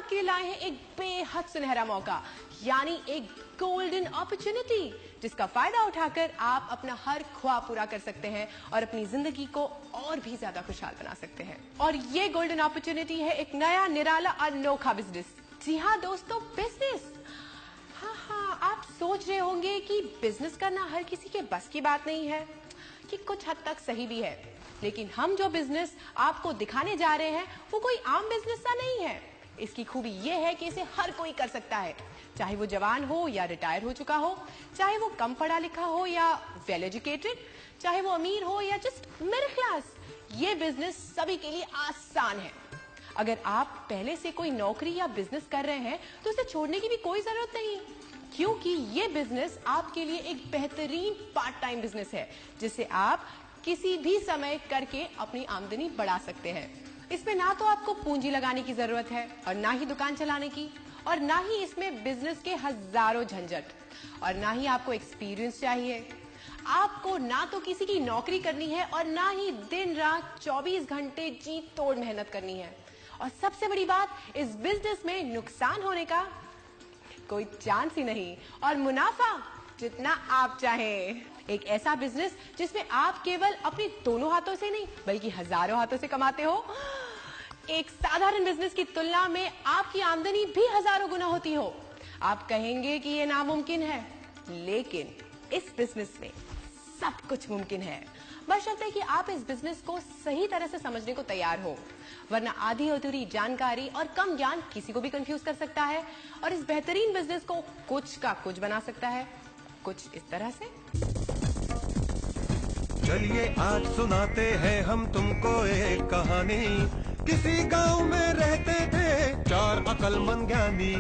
आपके लिए लाए हैं एक बेहद सुनहरा मौका, यानी एक गोल्डन अपॉर्चुनिटी, जिसका फायदा उठाकर आप अपना हर ख्वाब पूरा कर सकते हैं और अपनी जिंदगी को और भी ज्यादा खुशहाल बना सकते हैं। और ये गोल्डन अपॉर्चुनिटी है एक नया निराला अनोखा बिजनेस। जी हाँ दोस्तों, बिजनेस। हाँ, आप सोच रहे होंगे कि बिजनेस करना हर किसी के बस की बात नहीं है, कि कुछ हद तक सही भी है, लेकिन हम जो बिजनेस आपको दिखाने जा रहे हैं वो कोई आम बिजनेस सा नहीं है। इसकी खूबी ये है कि इसे हर कोई कर सकता है, चाहे वो जवान हो या रिटायर हो चुका हो, चाहे वो कम पढ़ा लिखा हो या वेल एजुकेटेड, चाहे वो अमीर हो या जस्ट मिडिल क्लास। ये बिजनेस सभी के लिए आसान है। अगर आप पहले से कोई नौकरी या बिजनेस कर रहे हैं तो उसे छोड़ने की भी कोई जरूरत नहीं, क्योंकि ये बिजनेस आपके लिए एक बेहतरीन पार्ट टाइम बिजनेस है, जिसे आप किसी भी समय करके अपनी आमदनी बढ़ा सकते हैं। इसमें ना तो आपको पूंजी लगाने की जरूरत है और ना ही दुकान चलाने की, और ना ही इसमें बिजनेस के हजारों झंझट, और ना ही आपको एक्सपीरियंस चाहिए। आपको ना तो किसी की नौकरी करनी है और ना ही दिन रात 24 घंटे जी तोड़ मेहनत करनी है। और सबसे बड़ी बात, इस बिजनेस में नुकसान होने का कोई चांस ही नहीं, और मुनाफा जितना आप चाहें। एक ऐसा बिजनेस जिसमें आप केवल अपने दोनों हाथों से नहीं बल्कि हजारों हाथों से कमाते हो। एक साधारण बिजनेस की तुलना में आपकी आमदनी भी हजारों गुना होती हो। आप कहेंगे कि ये नामुमकिन है, लेकिन इस बिजनेस में सब कुछ मुमकिन है, बशर्ते कि आप इस बिजनेस को सही तरह से समझने को तैयार हो, वरना आधी अधूरी जानकारी और कम ज्ञान किसी को भी कंफ्यूज कर सकता है और इस बेहतरीन बिजनेस को कुछ का कुछ बना सकता है। कुछ इस तरह से। चलिए आज सुनाते हैं हम तुमको एक कहानी। किसी गांव में रहते थे 4 अकलमंद ज्ञानी।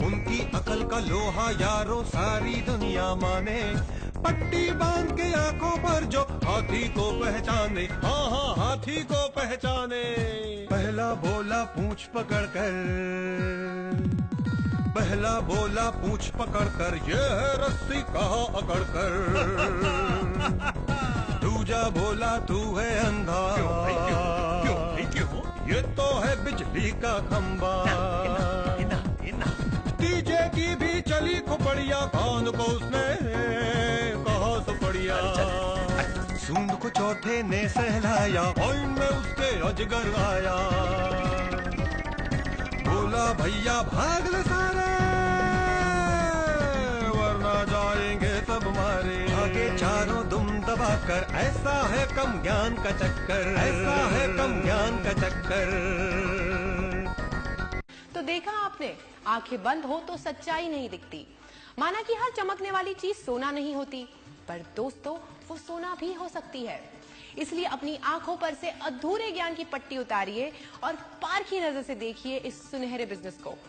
उनकी अकल का लोहा यारों सारी दुनिया माने। पट्टी बांध के आंखों पर जो हाथी को पहचाने, हाँ हाथी को पहचाने। पहला बोला पूंछ पकड़कर, पहला बोला पूंछ पकड़कर, ये है रस्सी कहाँ अकड़कर। दूजा बोला तू है अंधा, क्यों? ये तो है बिजली का खंबा। तीजे की भी चली खोपड़िया, कान को उसने कहा सुपड़िया। सूंद को चौथे ने सहलाया, और में उसके अजगर आया। बोला भैया भाग ले सारे, वरना जाएंगे सब मारे। आगे चारों दुम दबाकर, ऐसा है कम ज्ञान का चक्कर, ऐसा है कम ज्ञान का चक्कर। तो देखा आपने, आंखें बंद हो तो सच्चाई नहीं दिखती। माना कि हर चमकने वाली चीज सोना नहीं होती, पर दोस्तों वो सोना भी हो सकती है। इसलिए अपनी आंखों पर से अधूरे ज्ञान की पट्टी उतारिए और पारखी नजर से देखिए इस सुनहरे बिजनेस को।